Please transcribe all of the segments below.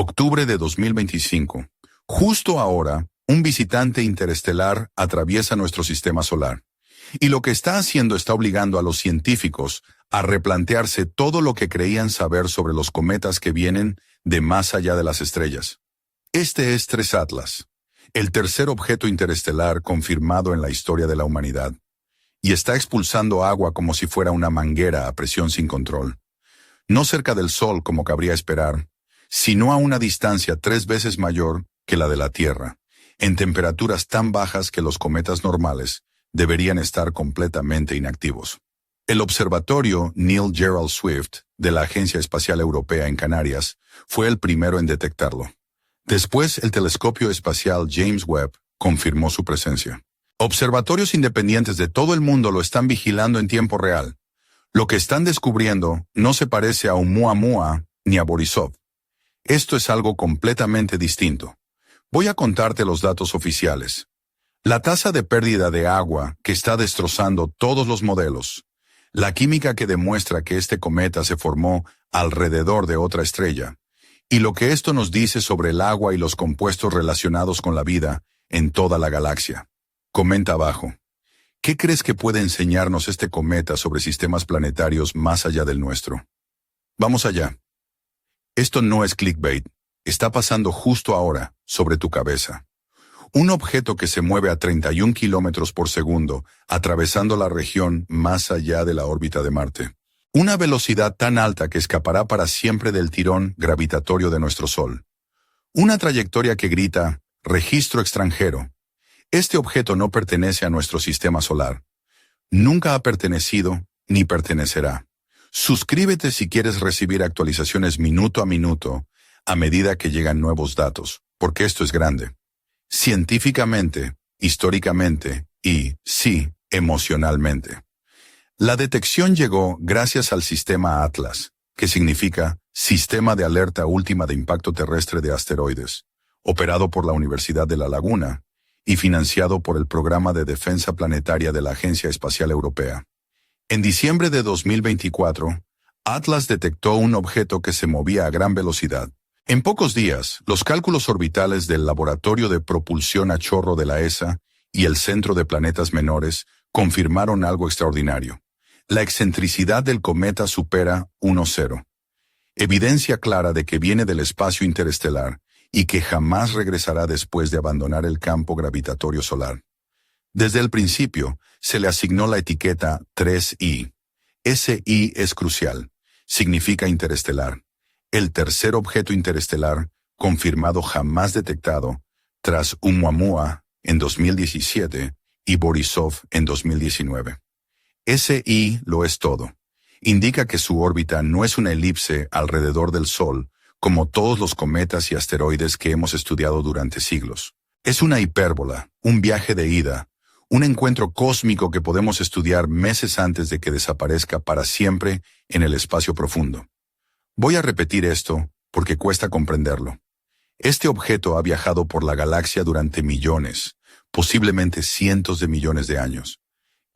Octubre de 2025. Justo ahora, un visitante interestelar atraviesa nuestro sistema solar. Y lo que está haciendo está obligando a los científicos a replantearse todo lo que creían saber sobre los cometas que vienen de más allá de las estrellas. Este es 3 Atlas, el tercer objeto interestelar confirmado en la historia de la humanidad, y está expulsando agua como si fuera una manguera a presión sin control. No cerca del Sol como cabría esperar, sino a una distancia 3 veces mayor que la de la Tierra, en temperaturas tan bajas que los cometas normales deberían estar completamente inactivos. El observatorio Neil Gerald Swift de la Agencia Espacial Europea en Canarias fue el primero en detectarlo. Después, el telescopio espacial James Webb confirmó su presencia. Observatorios independientes de todo el mundo lo están vigilando en tiempo real. Lo que están descubriendo no se parece a Oumuamua ni a Borisov. Esto es algo completamente distinto. Voy a contarte los datos oficiales. La tasa de pérdida de agua que está destrozando todos los modelos. La química que demuestra que este cometa se formó alrededor de otra estrella. Y lo que esto nos dice sobre el agua y los compuestos relacionados con la vida en toda la galaxia. Comenta abajo. ¿Qué crees que puede enseñarnos este cometa sobre sistemas planetarios más allá del nuestro? Vamos allá. Esto no es clickbait. Está pasando justo ahora, sobre tu cabeza. Un objeto que se mueve a 31 kilómetros por segundo, atravesando la región más allá de la órbita de Marte. Una velocidad tan alta que escapará para siempre del tirón gravitatorio de nuestro Sol. Una trayectoria que grita, registro extranjero. Este objeto no pertenece a nuestro sistema solar. Nunca ha pertenecido, ni pertenecerá. Suscríbete si quieres recibir actualizaciones minuto a minuto, a medida que llegan nuevos datos, porque esto es grande. Científicamente, históricamente y, sí, emocionalmente. La detección llegó gracias al sistema Atlas, que significa Sistema de Alerta Última de Impacto Terrestre de Asteroides, operado por la Universidad de La Laguna y financiado por el Programa de Defensa Planetaria de la Agencia Espacial Europea. En diciembre de 2024, Atlas detectó un objeto que se movía a gran velocidad. En pocos días, los cálculos orbitales del Laboratorio de Propulsión a Chorro de la ESA y el Centro de Planetas Menores confirmaron algo extraordinario. La excentricidad del cometa supera 1,0. Evidencia clara de que viene del espacio interestelar y que jamás regresará después de abandonar el campo gravitatorio solar. Desde el principio, se le asignó la etiqueta 3I. Ese I es crucial. Significa interestelar. El tercer objeto interestelar, confirmado jamás detectado, tras Oumuamua en 2017 y Borisov en 2019. Ese I lo es todo. Indica que su órbita no es una elipse alrededor del Sol, como todos los cometas y asteroides que hemos estudiado durante siglos. Es una hipérbola, un viaje de ida, un encuentro cósmico que podemos estudiar meses antes de que desaparezca para siempre en el espacio profundo. Voy a repetir esto porque cuesta comprenderlo. Este objeto ha viajado por la galaxia durante millones, posiblemente cientos de millones de años.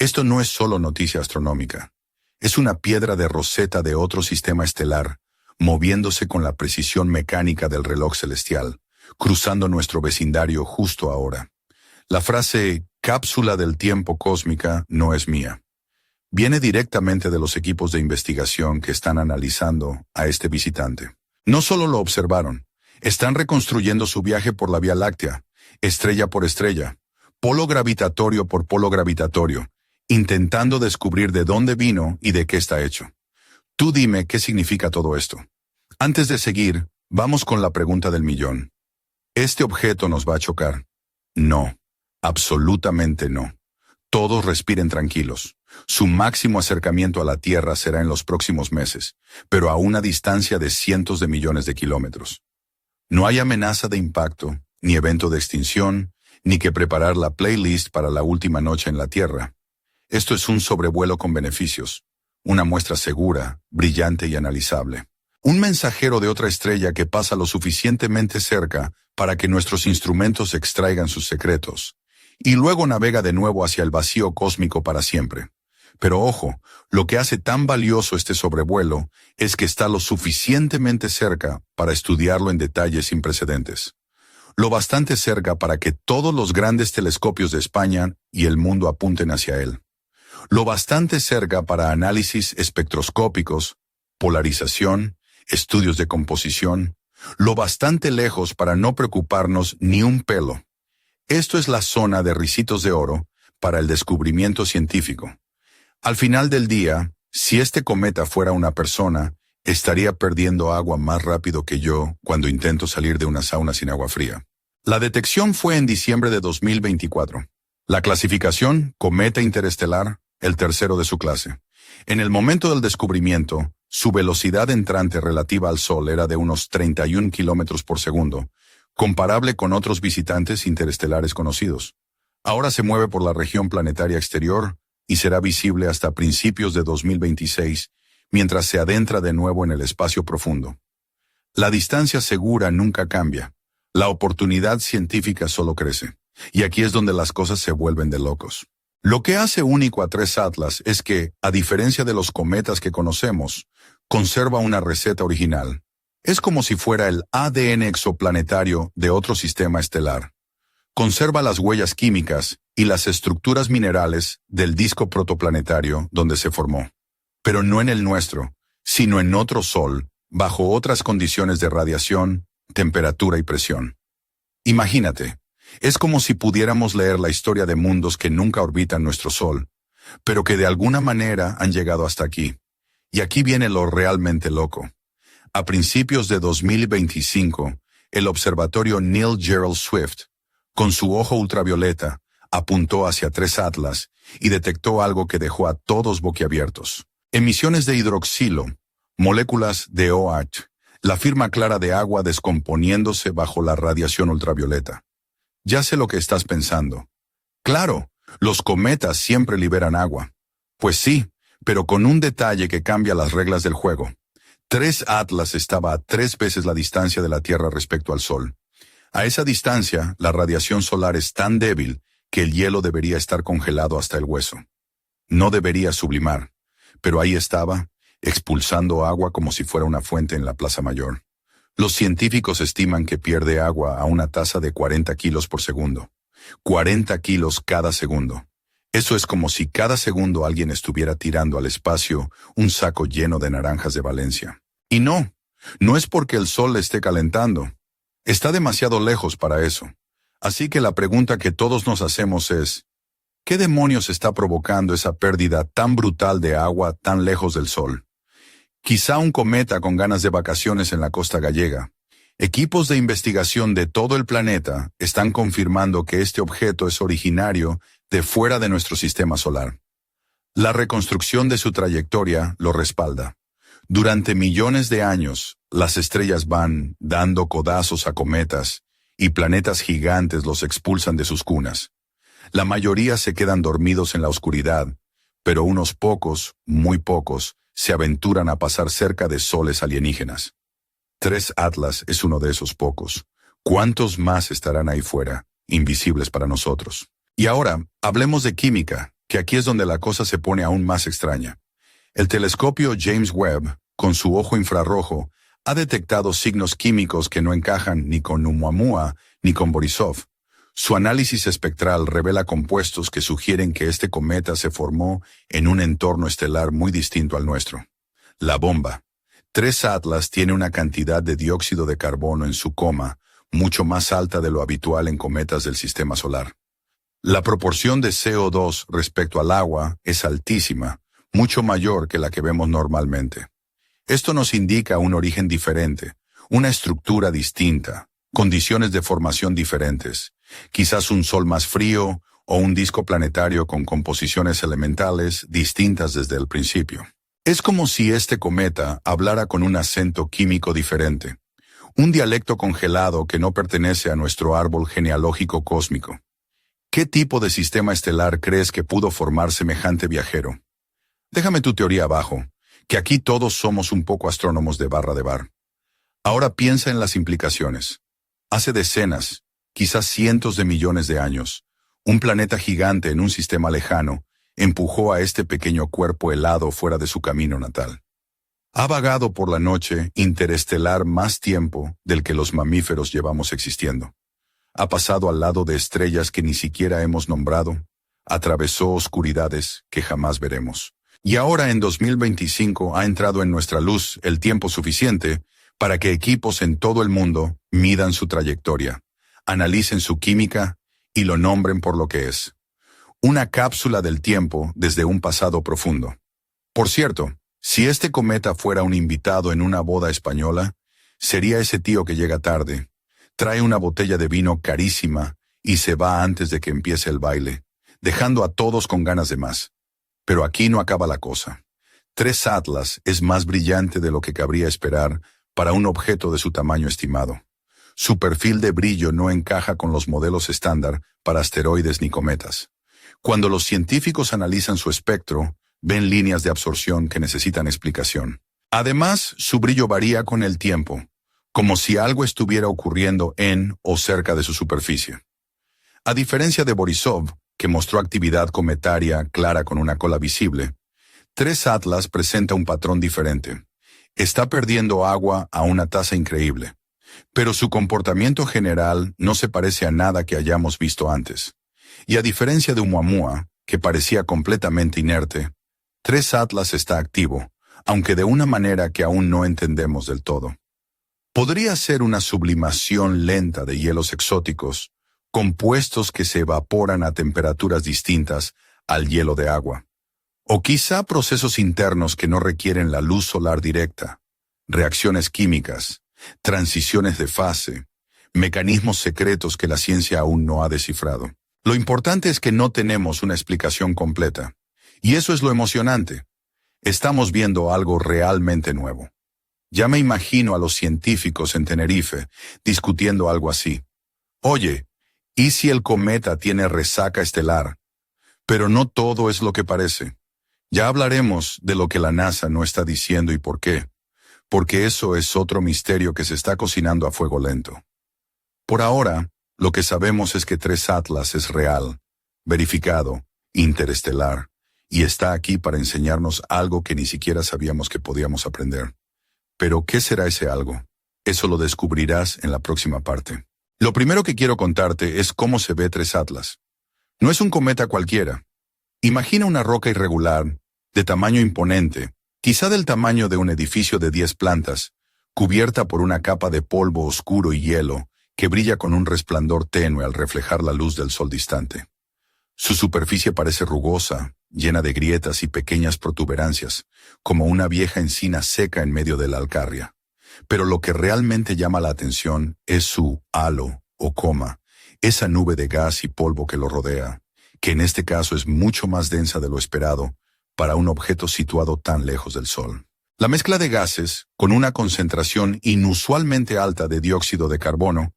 Esto no es solo noticia astronómica. Es una piedra de Rosetta de otro sistema estelar, moviéndose con la precisión mecánica del reloj celestial, cruzando nuestro vecindario justo ahora. La frase cápsula del tiempo cósmica no es mía. Viene directamente de los equipos de investigación que están analizando a este visitante. No solo lo observaron, están reconstruyendo su viaje por la Vía Láctea, estrella por estrella, polo gravitatorio por polo gravitatorio, intentando descubrir de dónde vino y de qué está hecho. Tú dime qué significa todo esto. Antes de seguir, vamos con la pregunta del millón. ¿Este objeto nos va a chocar? No, absolutamente no. Todos respiren tranquilos. Su máximo acercamiento a la Tierra será en los próximos meses, pero a una distancia de cientos de millones de kilómetros. No hay amenaza de impacto, ni evento de extinción, ni que preparar la playlist para la última noche en la Tierra. Esto es un sobrevuelo con beneficios, una muestra segura, brillante y analizable. Un mensajero de otra estrella que pasa lo suficientemente cerca para que nuestros instrumentos extraigan sus secretos, y luego navega de nuevo hacia el vacío cósmico para siempre. Pero ojo, lo que hace tan valioso este sobrevuelo es que está lo suficientemente cerca para estudiarlo en detalles sin precedentes. Lo bastante cerca para que todos los grandes telescopios de España y el mundo apunten hacia él. Lo bastante cerca para análisis espectroscópicos, polarización, estudios de composición. Lo bastante lejos para no preocuparnos ni un pelo. Esto es la zona de ricitos de oro para el descubrimiento científico. Al final del día, si este cometa fuera una persona, estaría perdiendo agua más rápido que yo cuando intento salir de una sauna sin agua fría. La detección fue en diciembre de 2024. La clasificación, cometa interestelar, el tercero de su clase. En el momento del descubrimiento, su velocidad entrante relativa al Sol era de unos 31 kilómetros por segundo, comparable con otros visitantes interestelares conocidos. Ahora se mueve por la región planetaria exterior y será visible hasta principios de 2026, mientras se adentra de nuevo en el espacio profundo. La distancia segura nunca cambia. La oportunidad científica solo crece. Y aquí es donde las cosas se vuelven de locos. Lo que hace único a 3 Atlas es que, a diferencia de los cometas que conocemos, conserva una receta original. Es como si fuera el ADN exoplanetario de otro sistema estelar. Conserva las huellas químicas y las estructuras minerales del disco protoplanetario donde se formó. Pero no en el nuestro, sino en otro Sol, bajo otras condiciones de radiación, temperatura y presión. Imagínate, es como si pudiéramos leer la historia de mundos que nunca orbitan nuestro Sol, pero que de alguna manera han llegado hasta aquí. Y aquí viene lo realmente loco. A principios de 2025, el observatorio Neil Gerald Swift, con su ojo ultravioleta, apuntó hacia 3 Atlas y detectó algo que dejó a todos boquiabiertos. Emisiones de hidroxilo, moléculas de OH, la firma clara de agua descomponiéndose bajo la radiación ultravioleta. Ya sé lo que estás pensando. Claro, los cometas siempre liberan agua. Pues sí, pero con un detalle que cambia las reglas del juego. 3 Atlas estaba a 3 veces la distancia de la Tierra respecto al Sol. A esa distancia, la radiación solar es tan débil que el hielo debería estar congelado hasta el hueso. No debería sublimar, pero ahí estaba, expulsando agua como si fuera una fuente en la Plaza Mayor. Los científicos estiman que pierde agua a una tasa de 40 kilos por segundo. 40 kilos cada segundo. Eso es como si cada segundo alguien estuviera tirando al espacio un saco lleno de naranjas de Valencia. Y no es porque el Sol le esté calentando. Está demasiado lejos para eso. Así que la pregunta que todos nos hacemos es, ¿qué demonios está provocando esa pérdida tan brutal de agua tan lejos del Sol? Quizá un cometa con ganas de vacaciones en la costa gallega. Equipos de investigación de todo el planeta están confirmando que este objeto es originario de fuera de nuestro sistema solar. La reconstrucción de su trayectoria lo respalda. Durante millones de años, las estrellas van dando codazos a cometas y planetas gigantes los expulsan de sus cunas. La mayoría se quedan dormidos en la oscuridad, pero unos pocos, muy pocos, se aventuran a pasar cerca de soles alienígenas. 3 Atlas es uno de esos pocos. ¿Cuántos más estarán ahí fuera, invisibles para nosotros? Y ahora, hablemos de química, que aquí es donde la cosa se pone aún más extraña. El telescopio James Webb, con su ojo infrarrojo, ha detectado signos químicos que no encajan ni con Oumuamua ni con Borisov. Su análisis espectral revela compuestos que sugieren que este cometa se formó en un entorno estelar muy distinto al nuestro. La bomba. 3 Atlas tiene una cantidad de dióxido de carbono en su coma mucho más alta de lo habitual en cometas del sistema solar. La proporción de CO2 respecto al agua es altísima, mucho mayor que la que vemos normalmente. Esto nos indica un origen diferente, una estructura distinta, condiciones de formación diferentes, quizás un Sol más frío o un disco planetario con composiciones elementales distintas desde el principio. Es como si este cometa hablara con un acento químico diferente, un dialecto congelado que no pertenece a nuestro árbol genealógico cósmico. ¿Qué tipo de sistema estelar crees que pudo formar semejante viajero? Déjame tu teoría abajo, que aquí todos somos un poco astrónomos de barra de bar. Ahora piensa en las implicaciones. Hace decenas, quizás cientos de millones de años, un planeta gigante en un sistema lejano empujó a este pequeño cuerpo helado fuera de su camino natal. Ha vagado por la noche interestelar más tiempo del que los mamíferos llevamos existiendo. Ha pasado al lado de estrellas que ni siquiera hemos nombrado, atravesó oscuridades que jamás veremos. Y ahora en 2025 ha entrado en nuestra luz el tiempo suficiente para que equipos en todo el mundo midan su trayectoria, analicen su química y lo nombren por lo que es. Una cápsula del tiempo desde un pasado profundo. Por cierto, si este cometa fuera un invitado en una boda española, sería ese tío que llega tarde, trae una botella de vino carísima y se va antes de que empiece el baile, dejando a todos con ganas de más. Pero aquí no acaba la cosa. 3 Atlas es más brillante de lo que cabría esperar para un objeto de su tamaño estimado. Su perfil de brillo no encaja con los modelos estándar para asteroides ni cometas. Cuando los científicos analizan su espectro, ven líneas de absorción que necesitan explicación. Además, su brillo varía con el tiempo, como si algo estuviera ocurriendo en o cerca de su superficie. A diferencia de Borisov, que mostró actividad cometaria clara con una cola visible, 3 Atlas presenta un patrón diferente. Está perdiendo agua a una tasa increíble, pero su comportamiento general no se parece a nada que hayamos visto antes. Y a diferencia de Oumuamua, que parecía completamente inerte, 3 Atlas está activo, aunque de una manera que aún no entendemos del todo. Podría ser una sublimación lenta de hielos exóticos, compuestos que se evaporan a temperaturas distintas al hielo de agua. O quizá procesos internos que no requieren la luz solar directa, reacciones químicas, transiciones de fase, mecanismos secretos que la ciencia aún no ha descifrado. Lo importante es que no tenemos una explicación completa. Y eso es lo emocionante. Estamos viendo algo realmente nuevo. Ya me imagino a los científicos en Tenerife discutiendo algo así. Oye, ¿y si el cometa tiene resaca estelar? Pero no todo es lo que parece. Ya hablaremos de lo que la NASA no está diciendo y por qué. Porque eso es otro misterio que se está cocinando a fuego lento. Por ahora, lo que sabemos es que 3 Atlas es real, verificado, interestelar, y está aquí para enseñarnos algo que ni siquiera sabíamos que podíamos aprender. Pero, ¿qué será ese algo? Eso lo descubrirás en la próxima parte. Lo primero que quiero contarte es cómo se ve 3 Atlas. No es un cometa cualquiera. Imagina una roca irregular, de tamaño imponente, quizá del tamaño de un edificio de 10 plantas, cubierta por una capa de polvo oscuro y hielo, que brilla con un resplandor tenue al reflejar la luz del sol distante. Su superficie parece rugosa, llena de grietas y pequeñas protuberancias, como una vieja encina seca en medio de la Alcarria. Pero lo que realmente llama la atención es su halo o coma, esa nube de gas y polvo que lo rodea, que en este caso es mucho más densa de lo esperado para un objeto situado tan lejos del Sol. La mezcla de gases, con una concentración inusualmente alta de dióxido de carbono,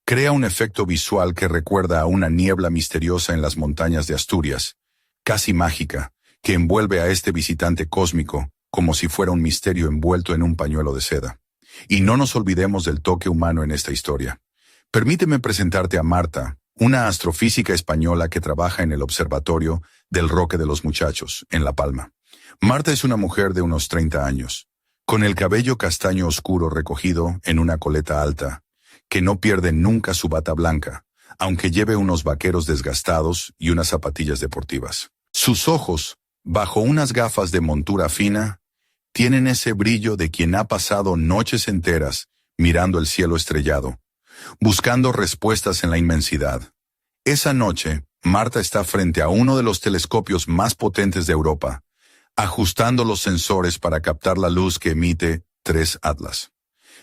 crea un efecto visual que recuerda a una niebla misteriosa en las montañas de Asturias, casi mágica, que envuelve a este visitante cósmico como si fuera un misterio envuelto en un pañuelo de seda. Y no nos olvidemos del toque humano en esta historia. Permíteme presentarte a Marta, una astrofísica española que trabaja en el Observatorio del Roque de los Muchachos, en La Palma. Marta es una mujer de unos 30 años, con el cabello castaño oscuro recogido en una coleta alta, que no pierde nunca su bata blanca, aunque lleve unos vaqueros desgastados y unas zapatillas deportivas. Sus ojos, bajo unas gafas de montura fina, tienen ese brillo de quien ha pasado noches enteras mirando el cielo estrellado, buscando respuestas en la inmensidad. Esa noche, Marta está frente a uno de los telescopios más potentes de Europa, ajustando los sensores para captar la luz que emite 3 Atlas.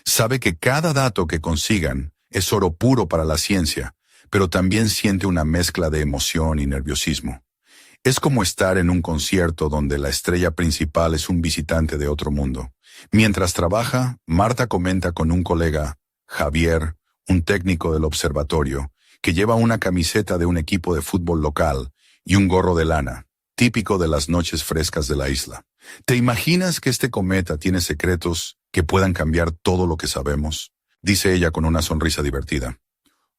Sabe que cada dato que consigan es oro puro para la ciencia, pero también siente una mezcla de emoción y nerviosismo. Es como estar en un concierto donde la estrella principal es un visitante de otro mundo. Mientras trabaja, Marta comenta con un colega, Javier, un técnico del observatorio, que lleva una camiseta de un equipo de fútbol local y un gorro de lana, típico de las noches frescas de la isla. ¿Te imaginas que este cometa tiene secretos que puedan cambiar todo lo que sabemos? Dice ella con una sonrisa divertida.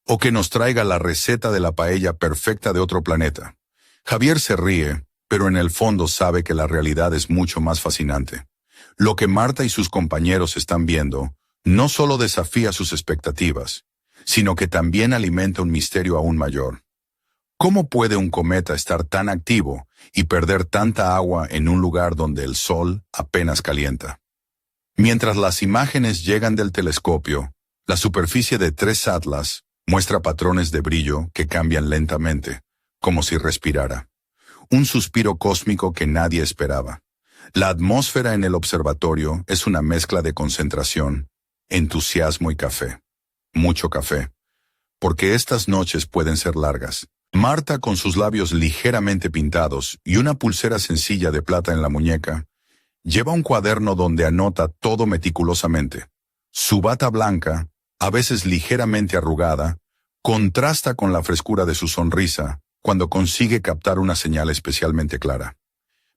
O que nos traiga la receta de la paella perfecta de otro planeta. Javier se ríe, pero en el fondo sabe que la realidad es mucho más fascinante. Lo que Marta y sus compañeros están viendo no solo desafía sus expectativas, sino que también alimenta un misterio aún mayor. ¿Cómo puede un cometa estar tan activo y perder tanta agua en un lugar donde el Sol apenas calienta? Mientras las imágenes llegan del telescopio, la superficie de 3 Atlas muestra patrones de brillo que cambian lentamente, como si respirara. Un suspiro cósmico que nadie esperaba. La atmósfera en el observatorio es una mezcla de concentración, entusiasmo y café. Mucho café. Porque estas noches pueden ser largas. Marta, con sus labios ligeramente pintados y una pulsera sencilla de plata en la muñeca, lleva un cuaderno donde anota todo meticulosamente. Su bata blanca, a veces ligeramente arrugada, contrasta con la frescura de su sonrisa cuando consigue captar una señal especialmente clara.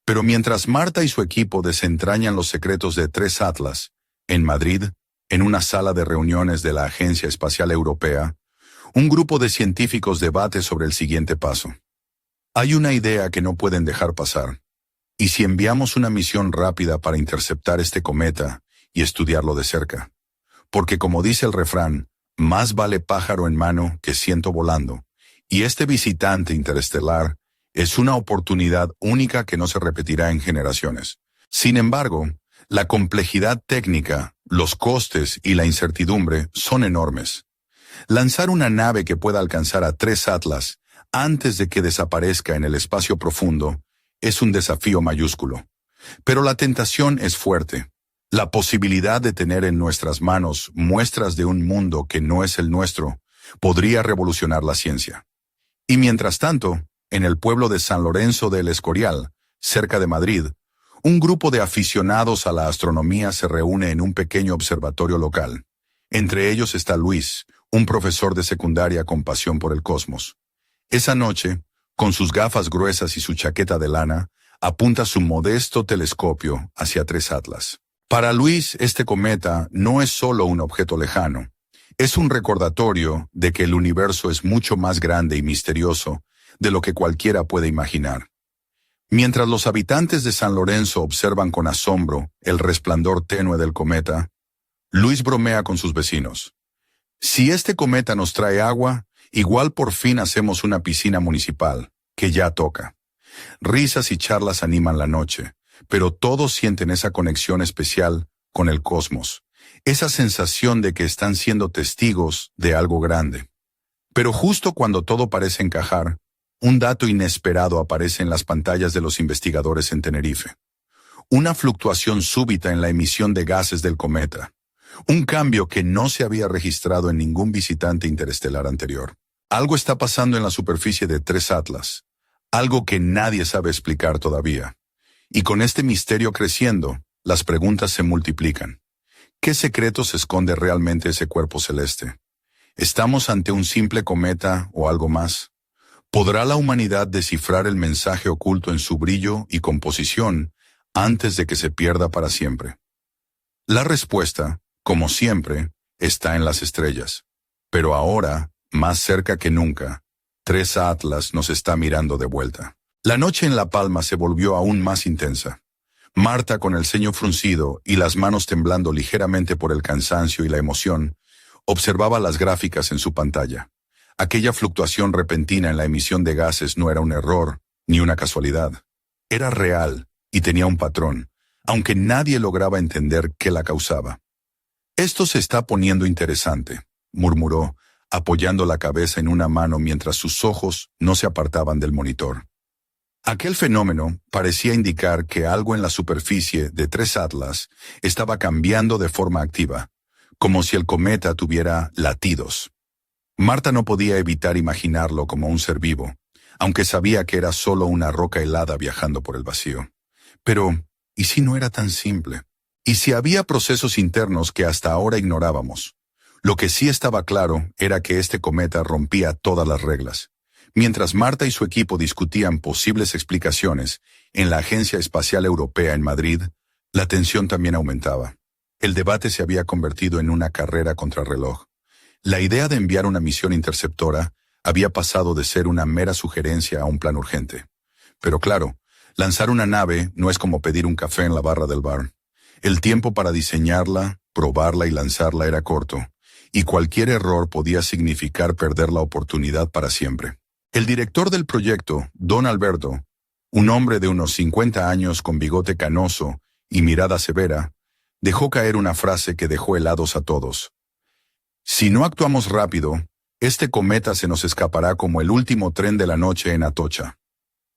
Pero mientras Marta y su equipo desentrañan los secretos de 3 Atlas, en Madrid, en una sala de reuniones de la Agencia Espacial Europea, un grupo de científicos debate sobre el siguiente paso. Hay una idea que no pueden dejar pasar. ¿Y si enviamos una misión rápida para interceptar este cometa y estudiarlo de cerca? Porque como dice el refrán, más vale pájaro en mano que ciento volando, y este visitante interestelar es una oportunidad única que no se repetirá en generaciones. Sin embargo, la complejidad técnica, los costes y la incertidumbre son enormes. Lanzar una nave que pueda alcanzar a 3 Atlas antes de que desaparezca en el espacio profundo es un desafío mayúsculo. Pero la tentación es fuerte. La posibilidad de tener en nuestras manos muestras de un mundo que no es el nuestro podría revolucionar la ciencia. Y mientras tanto, en el pueblo de San Lorenzo del Escorial, cerca de Madrid, un grupo de aficionados a la astronomía se reúne en un pequeño observatorio local. Entre ellos está Luis, un profesor de secundaria con pasión por el cosmos. Esa noche, con sus gafas gruesas y su chaqueta de lana, apunta su modesto telescopio hacia 3 Atlas. Para Luis, este cometa no es solo un objeto lejano. Es un recordatorio de que el universo es mucho más grande y misterioso de lo que cualquiera puede imaginar. Mientras los habitantes de San Lorenzo observan con asombro el resplandor tenue del cometa, Luis bromea con sus vecinos. Si este cometa nos trae agua, igual por fin hacemos una piscina municipal, que ya toca. Risas y charlas animan la noche, pero todos sienten esa conexión especial con el cosmos, esa sensación de que están siendo testigos de algo grande. Pero justo cuando todo parece encajar, un dato inesperado aparece en las pantallas de los investigadores en Tenerife. Una fluctuación súbita en la emisión de gases del cometa. Un cambio que no se había registrado en ningún visitante interestelar anterior. Algo está pasando en la superficie de 3 Atlas. Algo que nadie sabe explicar todavía. Y con este misterio creciendo, las preguntas se multiplican. ¿Qué secretos esconde realmente ese cuerpo celeste? ¿Estamos ante un simple cometa o algo más? ¿Podrá la humanidad descifrar el mensaje oculto en su brillo y composición antes de que se pierda para siempre? La respuesta, como siempre, está en las estrellas. Pero ahora, más cerca que nunca, 3 Atlas nos está mirando de vuelta. La noche en La Palma se volvió aún más intensa. Marta, con el ceño fruncido y las manos temblando ligeramente por el cansancio y la emoción, observaba las gráficas en su pantalla. Aquella fluctuación repentina en la emisión de gases no era un error, ni una casualidad. Era real y tenía un patrón, aunque nadie lograba entender qué la causaba. «Esto se está poniendo interesante», murmuró, apoyando la cabeza en una mano mientras sus ojos no se apartaban del monitor. Aquel fenómeno parecía indicar que algo en la superficie de 3 Atlas estaba cambiando de forma activa, como si el cometa tuviera latidos. Marta no podía evitar imaginarlo como un ser vivo, aunque sabía que era solo una roca helada viajando por el vacío. Pero, ¿y si no era tan simple? ¿Y si había procesos internos que hasta ahora ignorábamos? Lo que sí estaba claro era que este cometa rompía todas las reglas. Mientras Marta y su equipo discutían posibles explicaciones en la Agencia Espacial Europea en Madrid, la tensión también aumentaba. El debate se había convertido en una carrera contrarreloj. La idea de enviar una misión interceptora había pasado de ser una mera sugerencia a un plan urgente. Pero claro, Lanzar una nave no es como pedir un café en la barra del bar. El tiempo para diseñarla, probarla y lanzarla era corto, y cualquier error podía significar perder la oportunidad para siempre. El director del proyecto, Don Alberto, un hombre de unos 50 años con bigote canoso y mirada severa, dejó caer una frase que dejó helados a todos. Si no actuamos rápido, este cometa se nos escapará como el último tren de la noche en Atocha.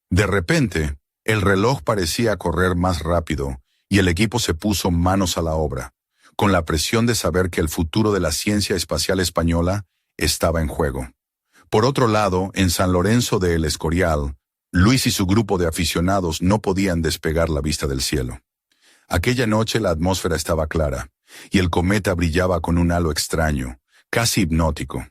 De repente, el reloj parecía correr más rápido y el equipo se puso manos a la obra, con la presión de saber que el futuro de la ciencia espacial española estaba en juego. Por otro lado, en San Lorenzo de El Escorial, Luis y su grupo de aficionados no podían despegar la vista del cielo. Aquella noche la atmósfera estaba clara, y el cometa brillaba con un halo extraño, casi hipnótico.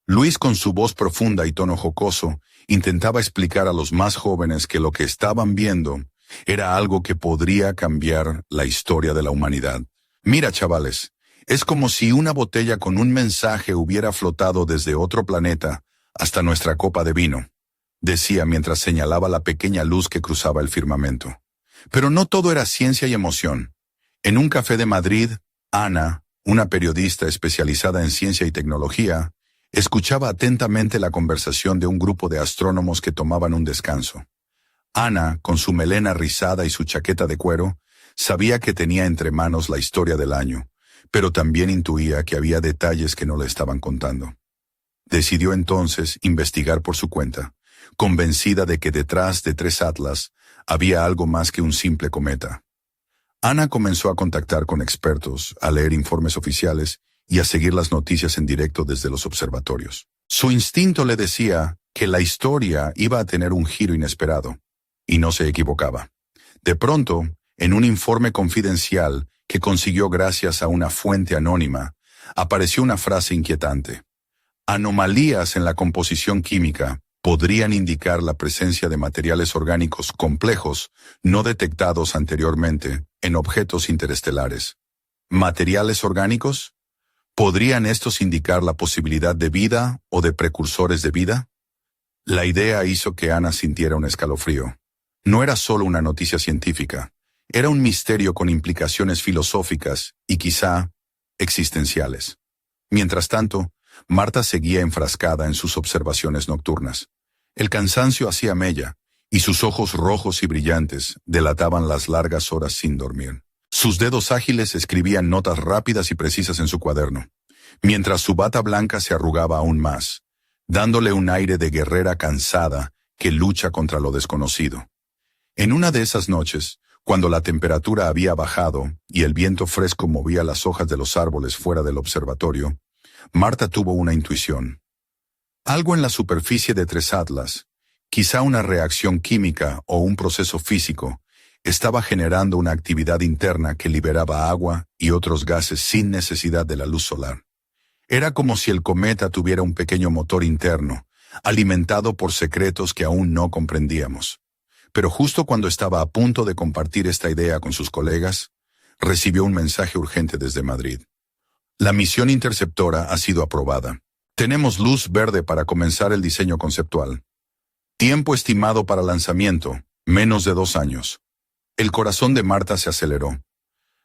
Luis, con su voz profunda y tono jocoso, intentaba explicar a los más jóvenes que lo que estaban viendo era algo que podría cambiar la historia de la humanidad. Mira, chavales, es como si una botella con un mensaje hubiera flotado desde otro planeta hasta nuestra copa de vino, decía mientras señalaba la pequeña luz que cruzaba el firmamento. Pero no todo era ciencia y emoción. En un café de Madrid, Ana, una periodista especializada en ciencia y tecnología, escuchaba atentamente la conversación de un grupo de astrónomos que tomaban un descanso. Ana, con su melena rizada y su chaqueta de cuero, sabía que tenía entre manos la historia del año, pero también intuía que había detalles que no le estaban contando. Decidió entonces investigar por su cuenta, convencida de que detrás de 3 Atlas había algo más que un simple cometa. Ana comenzó a contactar con expertos, a leer informes oficiales y a seguir las noticias en directo desde los observatorios. Su instinto le decía que la historia iba a tener un giro inesperado, y no se equivocaba. De pronto, en un informe confidencial que consiguió gracias a una fuente anónima, apareció una frase inquietante. Anomalías en la composición química podrían indicar la presencia de materiales orgánicos complejos no detectados anteriormente en objetos interestelares. ¿Materiales orgánicos? ¿Podrían estos indicar la posibilidad de vida o de precursores de vida? La idea hizo que Ana sintiera un escalofrío. No era solo una noticia científica, era un misterio con implicaciones filosóficas y quizá existenciales. Mientras tanto, Marta seguía enfrascada en sus observaciones nocturnas. El cansancio hacía mella, y sus ojos rojos y brillantes delataban las largas horas sin dormir. Sus dedos ágiles escribían notas rápidas y precisas en su cuaderno, mientras su bata blanca se arrugaba aún más, dándole un aire de guerrera cansada que lucha contra lo desconocido. En una de esas noches, cuando la temperatura había bajado y el viento fresco movía las hojas de los árboles fuera del observatorio, Marta tuvo una intuición. Algo en la superficie de 3 Atlas, quizá una reacción química o un proceso físico, estaba generando una actividad interna que liberaba agua y otros gases sin necesidad de la luz solar. Era como si el cometa tuviera un pequeño motor interno, alimentado por secretos que aún no comprendíamos. Pero justo cuando estaba a punto de compartir esta idea con sus colegas, recibió un mensaje urgente desde Madrid. La misión interceptora ha sido aprobada. Tenemos luz verde para comenzar el diseño conceptual. Tiempo estimado para lanzamiento, menos de 2 años. El corazón de Marta se aceleró.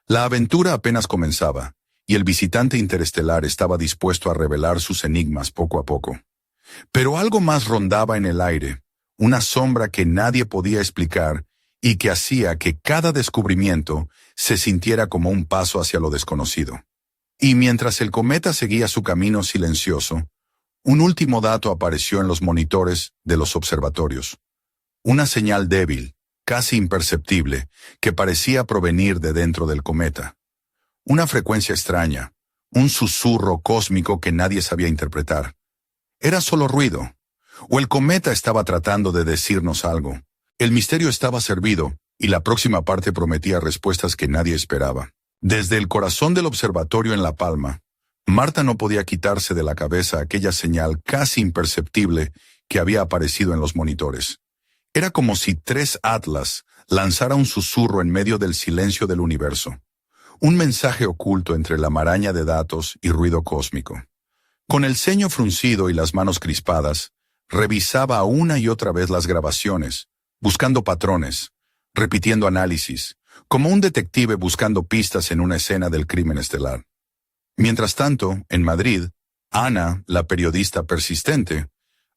La aventura apenas comenzaba, y el visitante interestelar estaba dispuesto a revelar sus enigmas poco a poco. Pero algo más rondaba en el aire, una sombra que nadie podía explicar y que hacía que cada descubrimiento se sintiera como un paso hacia lo desconocido. Y mientras el cometa seguía su camino silencioso, un último dato apareció en los monitores de los observatorios. Una señal débil, casi imperceptible, que parecía provenir de dentro del cometa. Una frecuencia extraña, un susurro cósmico que nadie sabía interpretar. Era solo ruido, o el cometa estaba tratando de decirnos algo. El misterio estaba servido, y la próxima parte prometía respuestas que nadie esperaba. Desde el corazón del observatorio en La Palma, Marta no podía quitarse de la cabeza aquella señal casi imperceptible que había aparecido en los monitores. Era como si 3 Atlas lanzara un susurro en medio del silencio del universo. Un mensaje oculto entre la maraña de datos y ruido cósmico. Con el ceño fruncido y las manos crispadas, revisaba una y otra vez las grabaciones, buscando patrones, repitiendo análisis, como un detective buscando pistas en una escena del crimen estelar. Mientras tanto, en Madrid, Ana, la periodista persistente,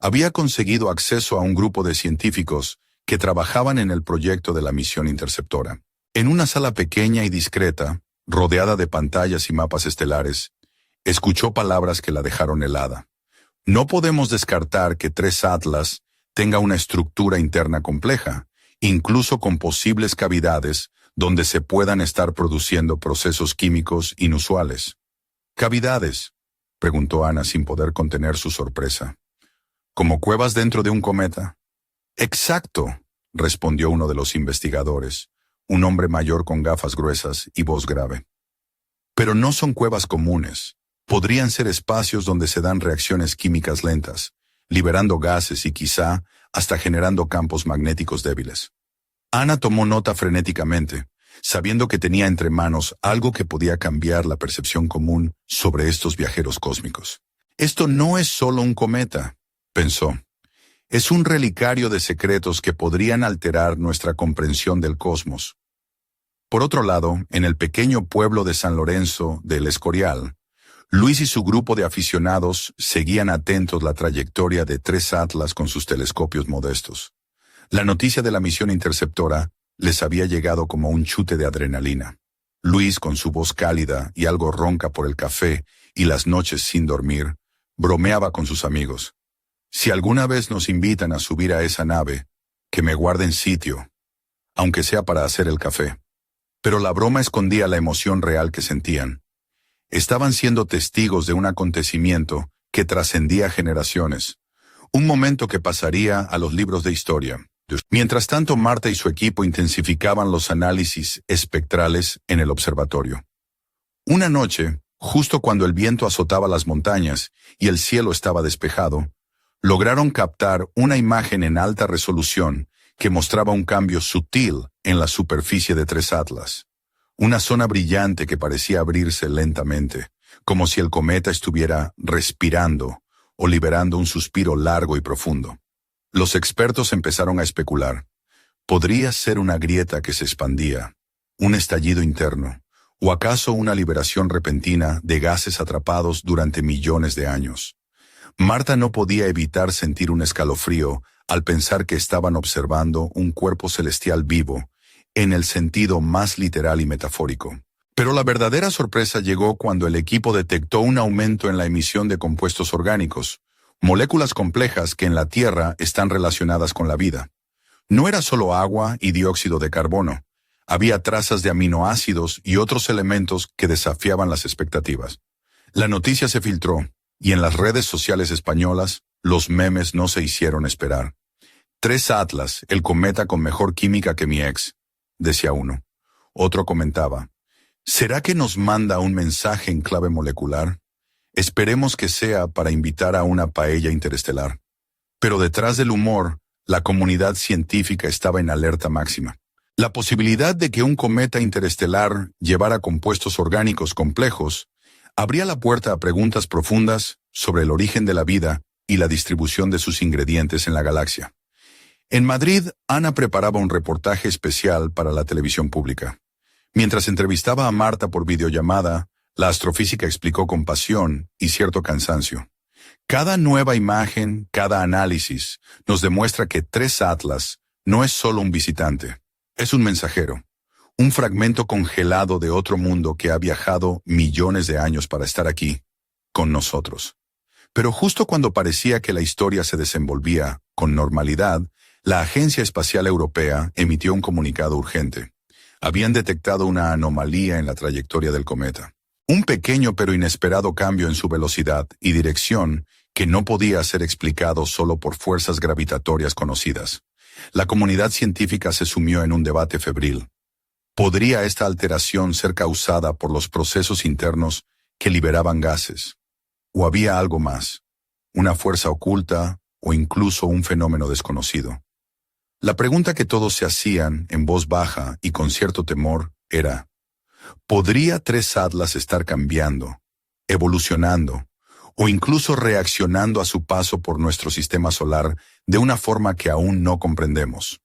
había conseguido acceso a un grupo de científicos que trabajaban en el proyecto de la misión interceptora. En una sala pequeña y discreta, rodeada de pantallas y mapas estelares, escuchó palabras que la dejaron helada. No podemos descartar que 3 Atlas tenga una estructura interna compleja, incluso con posibles cavidades donde se puedan estar produciendo procesos químicos inusuales. ¿Cavidades?, preguntó Ana sin poder contener su sorpresa. ¿Como cuevas dentro de un cometa? Exacto, respondió uno de los investigadores, un hombre mayor con gafas gruesas y voz grave. Pero no son cuevas comunes. Podrían ser espacios donde se dan reacciones químicas lentas, liberando gases y quizá hasta generando campos magnéticos débiles. Ana tomó nota frenéticamente, sabiendo que tenía entre manos algo que podía cambiar la percepción común sobre estos viajeros cósmicos. Esto no es solo un cometa, pensó. Es un relicario de secretos que podrían alterar nuestra comprensión del cosmos. Por otro lado, en el pequeño pueblo de San Lorenzo del Escorial, Luis y su grupo de aficionados seguían atentos la trayectoria de 3 Atlas con sus telescopios modestos. La noticia de la misión interceptora les había llegado como un chute de adrenalina. Luis, con su voz cálida y algo ronca por el café y las noches sin dormir, bromeaba con sus amigos. Si alguna vez nos invitan a subir a esa nave, que me guarden sitio, aunque sea para hacer el café. Pero la broma escondía la emoción real que sentían. Estaban siendo testigos de un acontecimiento que trascendía generaciones, un momento que pasaría a los libros de historia. Mientras tanto, Marta y su equipo intensificaban los análisis espectrales en el observatorio. Una noche, justo cuando el viento azotaba las montañas y el cielo estaba despejado, lograron captar una imagen en alta resolución que mostraba un cambio sutil en la superficie de 3 Atlas. Una zona brillante que parecía abrirse lentamente, como si el cometa estuviera respirando o liberando un suspiro largo y profundo. Los expertos empezaron a especular. ¿Podría ser una grieta que se expandía, un estallido interno, o acaso una liberación repentina de gases atrapados durante millones de años? Marta no podía evitar sentir un escalofrío al pensar que estaban observando un cuerpo celestial vivo, en el sentido más literal y metafórico. Pero la verdadera sorpresa llegó cuando el equipo detectó un aumento en la emisión de compuestos orgánicos, moléculas complejas que en la Tierra están relacionadas con la vida. No era solo agua y dióxido de carbono. Había trazas de aminoácidos y otros elementos que desafiaban las expectativas. La noticia se filtró, y en las redes sociales españolas, los memes no se hicieron esperar. 3 Atlas, el cometa con mejor química que mi ex, decía uno. Otro comentaba, ¿será que nos manda un mensaje en clave molecular? Esperemos que sea para invitar a una paella interestelar. Pero detrás del humor, la comunidad científica estaba en alerta máxima. La posibilidad de que un cometa interestelar llevara compuestos orgánicos complejos abría la puerta a preguntas profundas sobre el origen de la vida y la distribución de sus ingredientes en la galaxia. En Madrid, Ana preparaba un reportaje especial para la televisión pública. Mientras entrevistaba a Marta por videollamada, la astrofísica explicó con pasión y cierto cansancio. Cada nueva imagen, cada análisis, nos demuestra que 3 Atlas no es solo un visitante, es un mensajero, un fragmento congelado de otro mundo que ha viajado millones de años para estar aquí, con nosotros. Pero justo cuando parecía que la historia se desenvolvía con normalidad, la Agencia Espacial Europea emitió un comunicado urgente. Habían detectado una anomalía en la trayectoria del cometa. Un pequeño pero inesperado cambio en su velocidad y dirección que no podía ser explicado solo por fuerzas gravitatorias conocidas. La comunidad científica se sumió en un debate febril. ¿Podría esta alteración ser causada por los procesos internos que liberaban gases? ¿O había algo más? ¿Una fuerza oculta o incluso un fenómeno desconocido? La pregunta que todos se hacían en voz baja y con cierto temor era, ¿podría 3 Atlas estar cambiando, evolucionando, o incluso reaccionando a su paso por nuestro sistema solar de una forma que aún no comprendemos?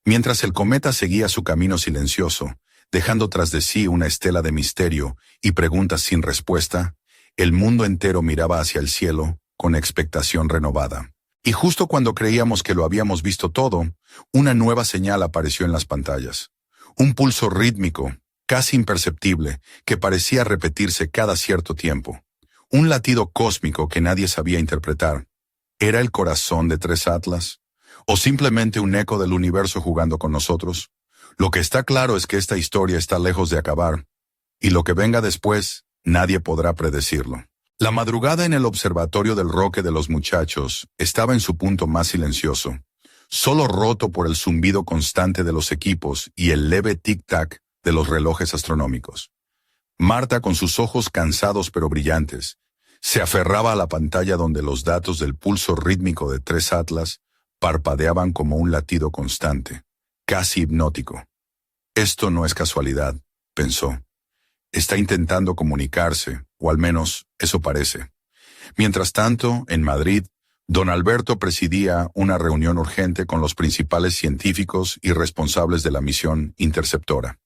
Mientras el cometa seguía su camino silencioso, dejando tras de sí una estela de misterio y preguntas sin respuesta, el mundo entero miraba hacia el cielo con expectación renovada. Y justo cuando creíamos que lo habíamos visto todo, una nueva señal apareció en las pantallas. Un pulso rítmico, casi imperceptible, que parecía repetirse cada cierto tiempo. Un latido cósmico que nadie sabía interpretar. ¿Era el corazón de Tres Atlas? ¿O simplemente un eco del universo jugando con nosotros? Lo que está claro es que esta historia está lejos de acabar, y lo que venga después, nadie podrá predecirlo. La madrugada en el observatorio del Roque de los Muchachos estaba en su punto más silencioso, solo roto por el zumbido constante de los equipos y el leve tic-tac de los relojes astronómicos. Marta, con sus ojos cansados pero brillantes, se aferraba a la pantalla donde los datos del pulso rítmico de Tres Atlas parpadeaban como un latido constante, casi hipnótico. Esto no es casualidad, pensó. Está intentando comunicarse, o al menos eso parece. Mientras tanto, en Madrid, don Alberto presidía una reunión urgente con los principales científicos y responsables de la misión interceptora.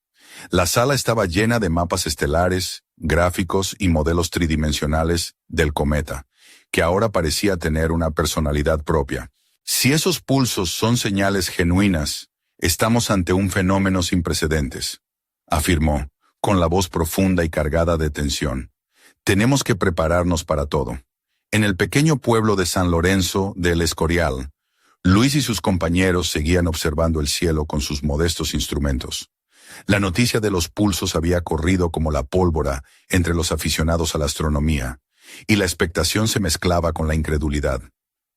La sala estaba llena de mapas estelares, gráficos y modelos tridimensionales del cometa, que ahora parecía tener una personalidad propia. Si esos pulsos son señales genuinas, estamos ante un fenómeno sin precedentes, afirmó, con la voz profunda y cargada de tensión. Tenemos que prepararnos para todo. En el pequeño pueblo de San Lorenzo del Escorial, Luis y sus compañeros seguían observando el cielo con sus modestos instrumentos. La noticia de los pulsos había corrido como la pólvora entre los aficionados a la astronomía, y la expectación se mezclaba con la incredulidad.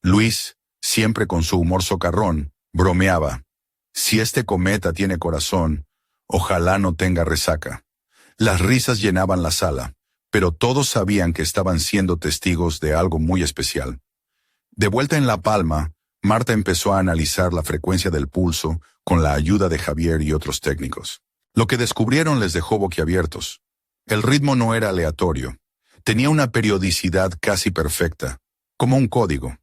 Luis, siempre con su humor socarrón, bromeaba. Si este cometa tiene corazón, ojalá no tenga resaca. Las risas llenaban la sala, pero todos sabían que estaban siendo testigos de algo muy especial. De vuelta en La Palma, Marta empezó a analizar la frecuencia del pulso con la ayuda de Javier y otros técnicos. Lo que descubrieron les dejó boquiabiertos. El ritmo no era aleatorio. Tenía una periodicidad casi perfecta, como un código.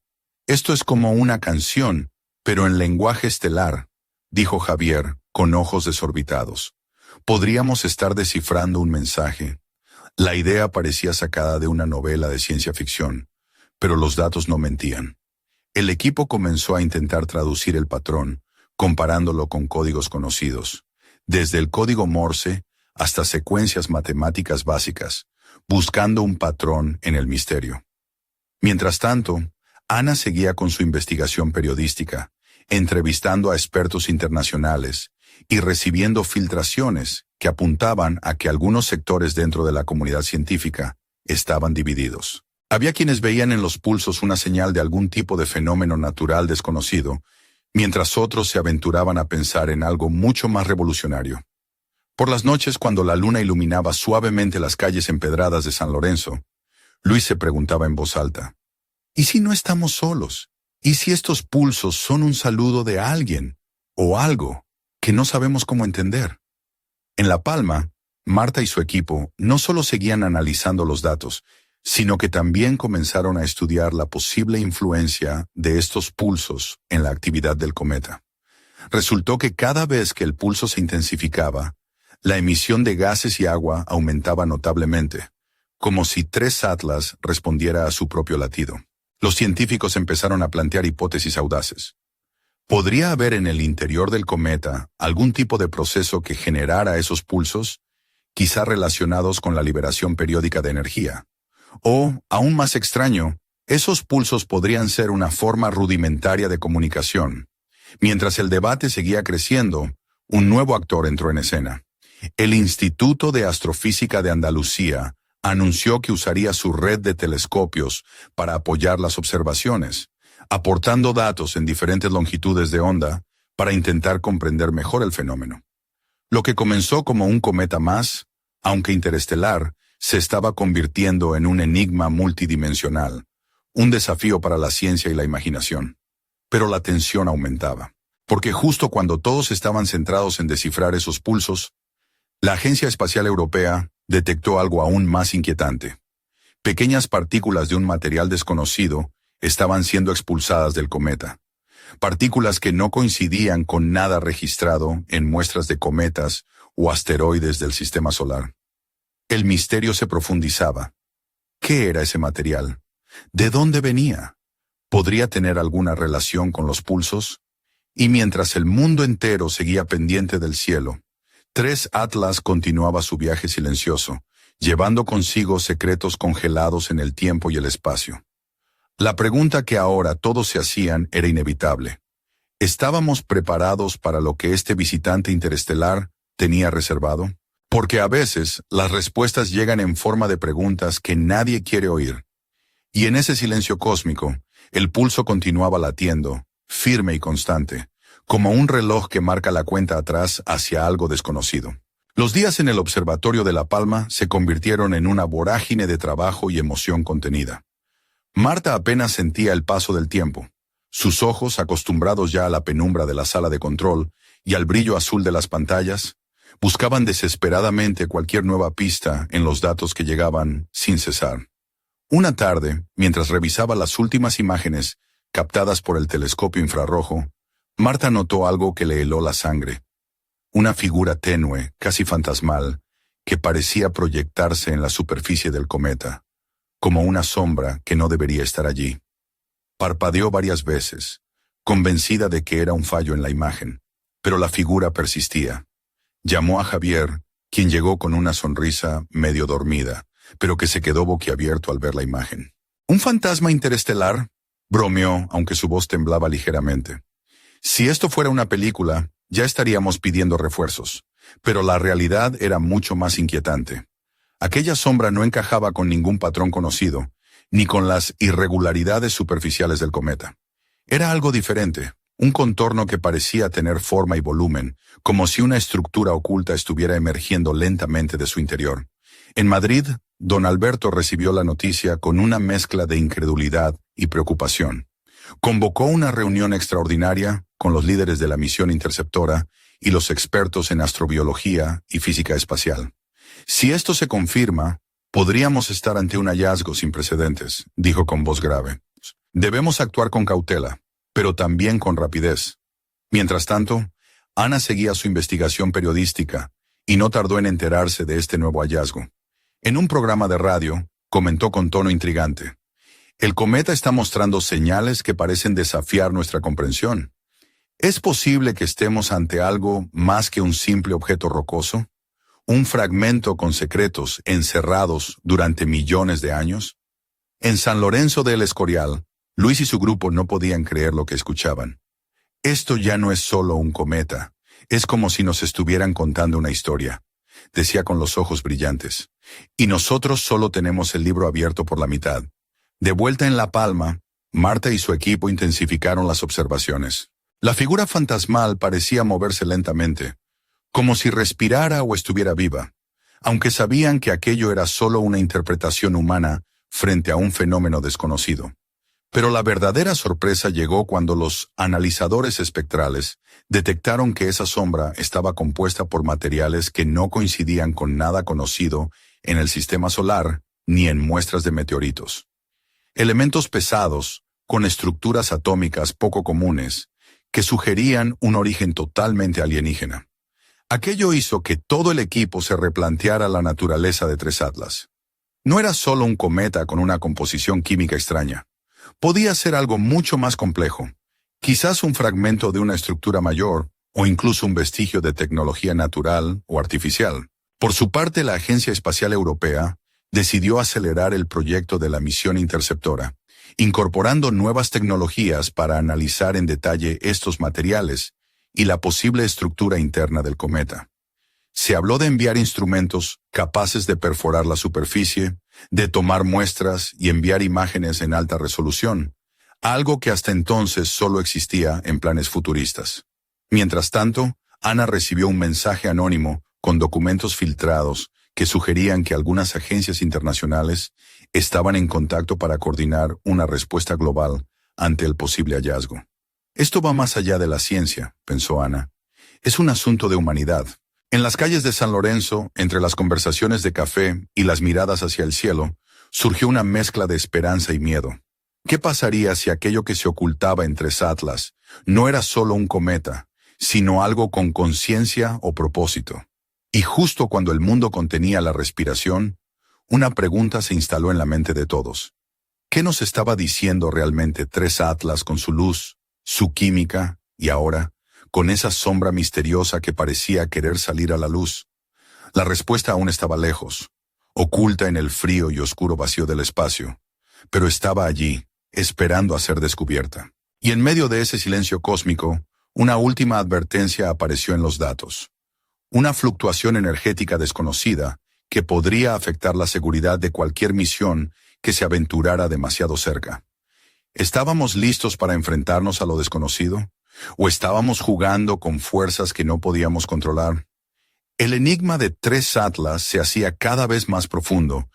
Esto es como una canción, pero en lenguaje estelar, dijo Javier, con ojos desorbitados. Podríamos estar descifrando un mensaje. La idea parecía sacada de una novela de ciencia ficción, pero los datos no mentían. El equipo comenzó a intentar traducir el patrón, comparándolo con códigos conocidos, desde el código Morse hasta secuencias matemáticas básicas, buscando un patrón en el misterio. Mientras tanto, Ana seguía con su investigación periodística, entrevistando a expertos internacionales y recibiendo filtraciones que apuntaban a que algunos sectores dentro de la comunidad científica estaban divididos. Había quienes veían en los pulsos una señal de algún tipo de fenómeno natural desconocido, mientras otros se aventuraban a pensar en algo mucho más revolucionario. Por las noches, cuando la luna iluminaba suavemente las calles empedradas de San Lorenzo, Luis se preguntaba en voz alta, ¿y si no estamos solos? ¿Y si estos pulsos son un saludo de alguien o algo que no sabemos cómo entender? En La Palma, Marta y su equipo no solo seguían analizando los datos, sino que también comenzaron a estudiar la posible influencia de estos pulsos en la actividad del cometa. Resultó que cada vez que el pulso se intensificaba, la emisión de gases y agua aumentaba notablemente, como si Tres Atlas respondiera a su propio latido. Los científicos empezaron a plantear hipótesis audaces. ¿Podría haber en el interior del cometa algún tipo de proceso que generara esos pulsos, quizá relacionados con la liberación periódica de energía? O, aún más extraño, esos pulsos podrían ser una forma rudimentaria de comunicación. Mientras el debate seguía creciendo, un nuevo actor entró en escena. El Instituto de Astrofísica de Andalucía anunció que usaría su red de telescopios para apoyar las observaciones, aportando datos en diferentes longitudes de onda para intentar comprender mejor el fenómeno. Lo que comenzó como un cometa más, aunque interestelar, se estaba convirtiendo en un enigma multidimensional, un desafío para la ciencia y la imaginación. Pero la tensión aumentaba, porque justo cuando todos estaban centrados en descifrar esos pulsos, la Agencia Espacial Europea detectó algo aún más inquietante. Pequeñas partículas de un material desconocido estaban siendo expulsadas del cometa. partículas que no coincidían con nada registrado en muestras de cometas o asteroides del sistema solar. El misterio se profundizaba. ¿Qué era ese material? ¿De dónde venía? ¿Podría tener alguna relación con los pulsos? Y mientras el mundo entero seguía pendiente del cielo, 3 Atlas continuaba su viaje silencioso, llevando consigo secretos congelados en el tiempo y el espacio. La pregunta que ahora todos se hacían era inevitable. ¿Estábamos preparados para lo que este visitante interestelar tenía reservado? Porque a veces las respuestas llegan en forma de preguntas que nadie quiere oír. Y en ese silencio cósmico, el pulso continuaba latiendo, firme y constante, como un reloj que marca la cuenta atrás hacia algo desconocido. Los días en el observatorio de La Palma se convirtieron en una vorágine de trabajo y emoción contenida. Marta apenas sentía el paso del tiempo. Sus ojos, acostumbrados ya a la penumbra de la sala de control y al brillo azul de las pantallas, buscaban desesperadamente cualquier nueva pista en los datos que llegaban sin cesar. Una tarde, mientras revisaba las últimas imágenes captadas por el telescopio infrarrojo, Marta notó algo que le heló la sangre. Una figura tenue, casi fantasmal, que parecía proyectarse en la superficie del cometa, como una sombra que no debería estar allí. Parpadeó varias veces, convencida de que era un fallo en la imagen, pero la figura persistía. Llamó a Javier, quien llegó con una sonrisa medio dormida, pero que se quedó boquiabierto al ver la imagen. ¿Un fantasma interestelar?, bromeó, aunque su voz temblaba ligeramente. Si esto fuera una película, ya estaríamos pidiendo refuerzos, pero la realidad era mucho más inquietante. Aquella sombra no encajaba con ningún patrón conocido, ni con las irregularidades superficiales del cometa. Era algo diferente, un contorno que parecía tener forma y volumen, como si una estructura oculta estuviera emergiendo lentamente de su interior. En Madrid, don Alberto recibió la noticia con una mezcla de incredulidad y preocupación. Convocó una reunión extraordinaria con los líderes de la misión interceptora y los expertos en astrobiología y física espacial. Si esto se confirma, podríamos estar ante un hallazgo sin precedentes, dijo con voz grave. Debemos actuar con cautela, pero también con rapidez. Mientras tanto, Ana seguía su investigación periodística y no tardó en enterarse de este nuevo hallazgo. En un programa de radio, comentó con tono intrigante: el cometa está mostrando señales que parecen desafiar nuestra comprensión. ¿Es posible que estemos ante algo más que un simple objeto rocoso? ¿Un fragmento con secretos encerrados durante millones de años? En San Lorenzo de El Escorial, Luis y su grupo no podían creer lo que escuchaban. Esto ya no es solo un cometa, es como si nos estuvieran contando una historia, decía con los ojos brillantes. Y nosotros solo tenemos el libro abierto por la mitad. De vuelta en La Palma, Marta y su equipo intensificaron las observaciones. La figura fantasmal parecía moverse lentamente, como si respirara o estuviera viva, aunque sabían que aquello era solo una interpretación humana frente a un fenómeno desconocido. Pero la verdadera sorpresa llegó cuando los analizadores espectrales detectaron que esa sombra estaba compuesta por materiales que no coincidían con nada conocido en el sistema solar ni en muestras de meteoritos. Elementos pesados, con estructuras atómicas poco comunes, que sugerían un origen totalmente alienígena. Aquello hizo que todo el equipo se replanteara la naturaleza de 3 Atlas. No era solo un cometa con una composición química extraña. Podía ser algo mucho más complejo, quizás un fragmento de una estructura mayor o incluso un vestigio de tecnología natural o artificial. Por su parte, la Agencia Espacial Europea decidió acelerar el proyecto de la misión interceptora, incorporando nuevas tecnologías para analizar en detalle estos materiales y la posible estructura interna del cometa. Se habló de enviar instrumentos capaces de perforar la superficie, de tomar muestras y enviar imágenes en alta resolución, algo que hasta entonces solo existía en planes futuristas. Mientras tanto, Ana recibió un mensaje anónimo con documentos filtrados que sugerían que algunas agencias internacionales estaban en contacto para coordinar una respuesta global ante el posible hallazgo. Esto va más allá de la ciencia, pensó Ana. Es un asunto de humanidad. En las calles de San Lorenzo, entre las conversaciones de café y las miradas hacia el cielo, surgió una mezcla de esperanza y miedo. ¿Qué pasaría si aquello que se ocultaba en tres atlas no era solo un cometa, sino algo con conciencia o propósito? Y justo cuando el mundo contenía la respiración, una pregunta se instaló en la mente de todos. ¿Qué nos estaba diciendo realmente tres atlas con su luz, su química y ahora, con esa sombra misteriosa que parecía querer salir a la luz? La respuesta aún estaba lejos, oculta en el frío y oscuro vacío del espacio, pero estaba allí, esperando a ser descubierta. Y en medio de ese silencio cósmico, una última advertencia apareció en los datos. Una fluctuación energética desconocida que podría afectar la seguridad de cualquier misión que se aventurara demasiado cerca. ¿Estábamos listos para enfrentarnos a lo desconocido? ¿O estábamos jugando con fuerzas que no podíamos controlar? El enigma de tres atlas se hacía cada vez más profundo,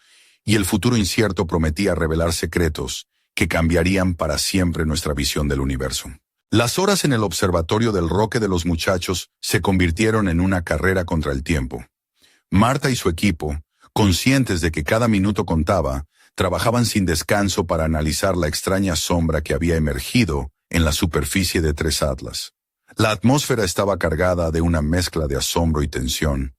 y el futuro incierto prometía revelar secretos que cambiarían para siempre nuestra visión del universo. Las horas en el observatorio del Roque de los Muchachos se convirtieron en una carrera contra el tiempo. Marta y su equipo, conscientes de que cada minuto contaba, trabajaban sin descanso para analizar la extraña sombra que había emergido en la superficie de tres atlas. La atmósfera estaba cargada de una mezcla de asombro y tensión,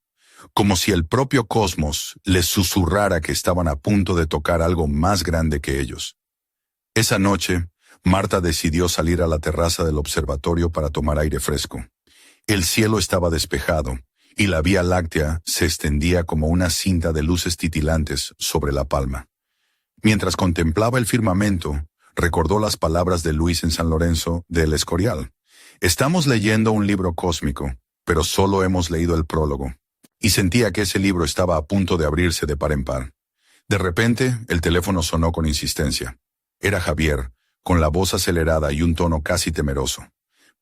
como si el propio cosmos les susurrara que estaban a punto de tocar algo más grande que ellos. Esa noche, Marta decidió salir a la terraza del observatorio para tomar aire fresco. El cielo estaba despejado, y la Vía Láctea se extendía como una cinta de luces titilantes sobre la palma. Mientras contemplaba el firmamento, recordó las palabras de Luis en San Lorenzo de El Escorial. Estamos leyendo un libro cósmico, pero solo hemos leído el prólogo. Y sentía que ese libro estaba a punto de abrirse de par en par. De repente, el teléfono sonó con insistencia. Era Javier, con la voz acelerada y un tono casi temeroso.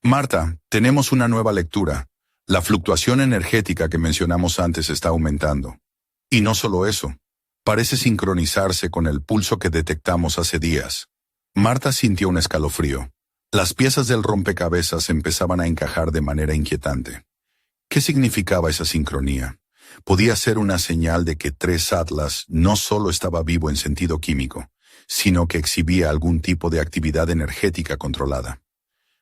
Marta, tenemos una nueva lectura. La fluctuación energética que mencionamos antes está aumentando. Y no solo eso, parece sincronizarse con el pulso que detectamos hace días. Marta sintió un escalofrío. Las piezas del rompecabezas empezaban a encajar de manera inquietante. ¿Qué significaba esa sincronía? Podía ser una señal de que tres atlas no solo estaba vivo en sentido químico, sino que exhibía algún tipo de actividad energética controlada.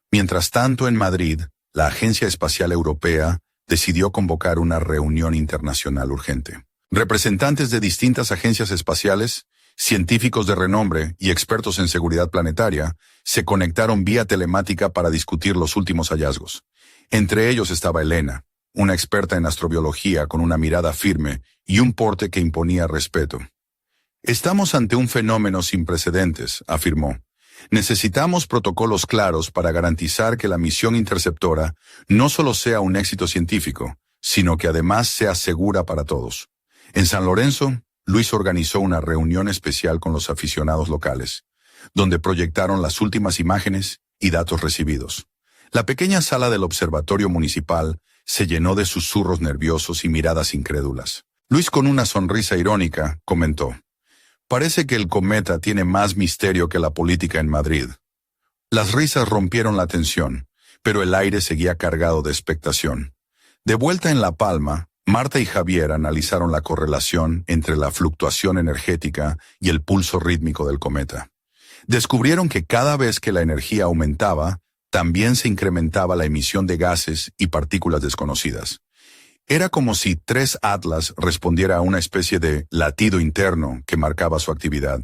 Mientras tanto, en Madrid, la Agencia Espacial Europea decidió convocar una reunión internacional urgente. Representantes de distintas agencias espaciales, científicos de renombre y expertos en seguridad planetaria se conectaron vía telemática para discutir los últimos hallazgos. Entre ellos estaba Elena, una experta en astrobiología con una mirada firme y un porte que imponía respeto. Estamos ante un fenómeno sin precedentes, afirmó. Necesitamos protocolos claros para garantizar que la misión interceptora no solo sea un éxito científico, sino que además sea segura para todos. En San Lorenzo, Luis organizó una reunión especial con los aficionados locales, donde proyectaron las últimas imágenes y datos recibidos. La pequeña sala del observatorio municipal se llenó de susurros nerviosos y miradas incrédulas. Luis, con una sonrisa irónica, comentó: «Parece que el cometa tiene más misterio que la política en Madrid». Las risas rompieron la tensión, pero el aire seguía cargado de expectación. De vuelta en La Palma, Marta y Javier analizaron la correlación entre la fluctuación energética y el pulso rítmico del cometa. Descubrieron que cada vez que la energía aumentaba, también se incrementaba la emisión de gases y partículas desconocidas. Era como si tres atlas respondiera a una especie de latido interno que marcaba su actividad.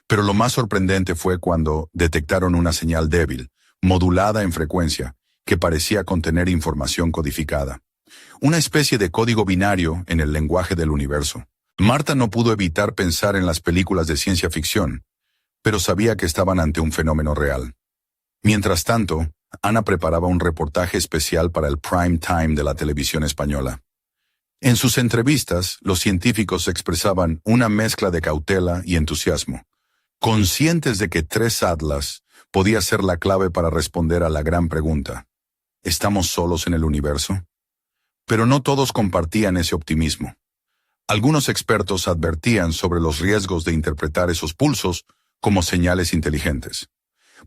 Pero lo más sorprendente fue cuando detectaron una señal débil, modulada en frecuencia, que parecía contener información codificada. Una especie de código binario en el lenguaje del universo. Marta no pudo evitar pensar en las películas de ciencia ficción, pero sabía que estaban ante un fenómeno real. Mientras tanto, Ana preparaba un reportaje especial para el prime time de la televisión española. En sus entrevistas, los científicos expresaban una mezcla de cautela y entusiasmo, conscientes de que tres atlas podía ser la clave para responder a la gran pregunta: ¿estamos solos en el universo? Pero no todos compartían ese optimismo. Algunos expertos advertían sobre los riesgos de interpretar esos pulsos como señales inteligentes.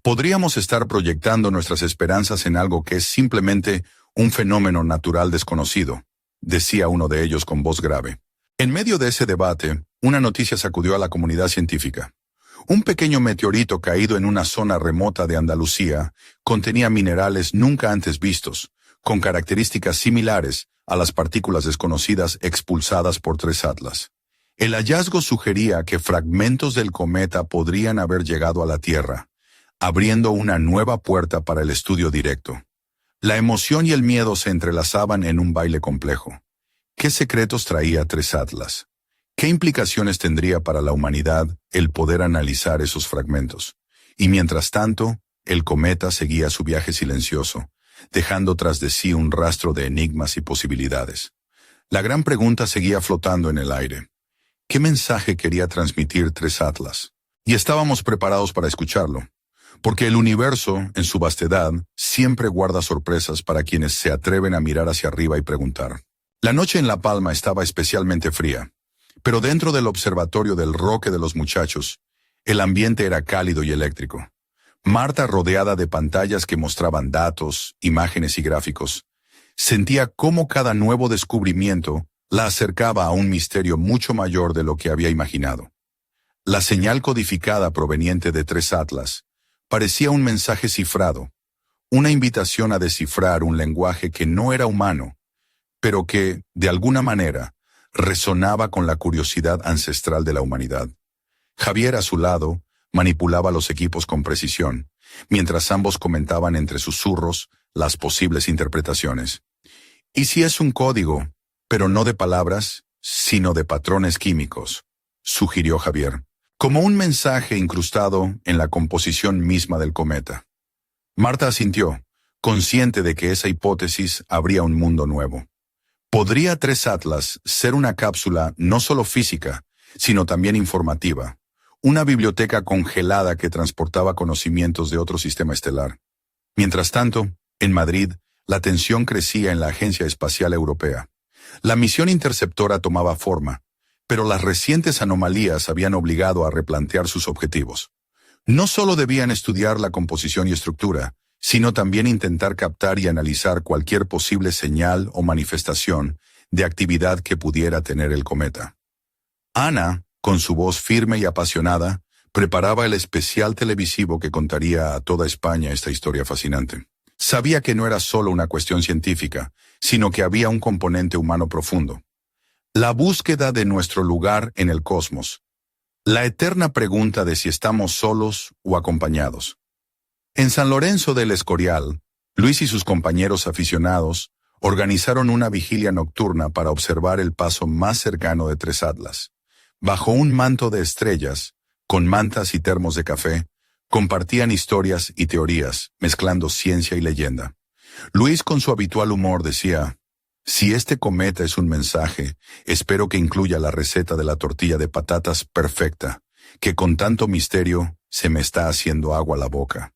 Podríamos estar proyectando nuestras esperanzas en algo que es simplemente un fenómeno natural desconocido, decía uno de ellos con voz grave. En medio de ese debate, una noticia sacudió a la comunidad científica. Un pequeño meteorito caído en una zona remota de Andalucía contenía minerales nunca antes vistos, con características similares a las partículas desconocidas expulsadas por 3 Atlas. El hallazgo sugería que fragmentos del cometa podrían haber llegado a la Tierra, abriendo una nueva puerta para el estudio directo. La emoción y el miedo se entrelazaban en un baile complejo. ¿Qué secretos traía 3 Atlas? ¿Qué implicaciones tendría para la humanidad el poder analizar esos fragmentos? Y mientras tanto, el cometa seguía su viaje silencioso, dejando tras de sí un rastro de enigmas y posibilidades. La gran pregunta seguía flotando en el aire. ¿Qué mensaje quería transmitir 3 Atlas? Y estábamos preparados para escucharlo, porque el universo, en su vastedad, siempre guarda sorpresas para quienes se atreven a mirar hacia arriba y preguntar. La noche en La Palma estaba especialmente fría, pero dentro del observatorio del Roque de los Muchachos, el ambiente era cálido y eléctrico. Marta, rodeada de pantallas que mostraban datos, imágenes y gráficos, sentía cómo cada nuevo descubrimiento la acercaba a un misterio mucho mayor de lo que había imaginado. La señal codificada proveniente de 3 Atlas parecía un mensaje cifrado, una invitación a descifrar un lenguaje que no era humano, pero que, de alguna manera, resonaba con la curiosidad ancestral de la humanidad. Javier, a su lado, manipulaba los equipos con precisión, mientras ambos comentaban entre susurros las posibles interpretaciones. ¿Y si es un código, pero no de palabras, sino de patrones químicos?, sugirió Javier, como un mensaje incrustado en la composición misma del cometa. Marta asintió, consciente de que esa hipótesis abría un mundo nuevo. ¿Podría 3 Atlas ser una cápsula no solo física, sino también informativa? Una biblioteca congelada que transportaba conocimientos de otro sistema estelar. Mientras tanto, en Madrid, la tensión crecía en la Agencia Espacial Europea. La misión interceptora tomaba forma, pero las recientes anomalías habían obligado a replantear sus objetivos. No solo debían estudiar la composición y estructura, sino también intentar captar y analizar cualquier posible señal o manifestación de actividad que pudiera tener el cometa. Ana, con su voz firme y apasionada, preparaba el especial televisivo que contaría a toda España esta historia fascinante. Sabía que no era solo una cuestión científica, sino que había un componente humano profundo. La búsqueda de nuestro lugar en el cosmos. La eterna pregunta de si estamos solos o acompañados. En San Lorenzo del Escorial, Luis y sus compañeros aficionados organizaron una vigilia nocturna para observar el paso más cercano de 3 Atlas. Bajo un manto de estrellas, con mantas y termos de café, compartían historias y teorías, mezclando ciencia y leyenda. Luis, con su habitual humor, decía: «Si este cometa es un mensaje, espero que incluya la receta de la tortilla de patatas perfecta, que con tanto misterio se me está haciendo agua la boca».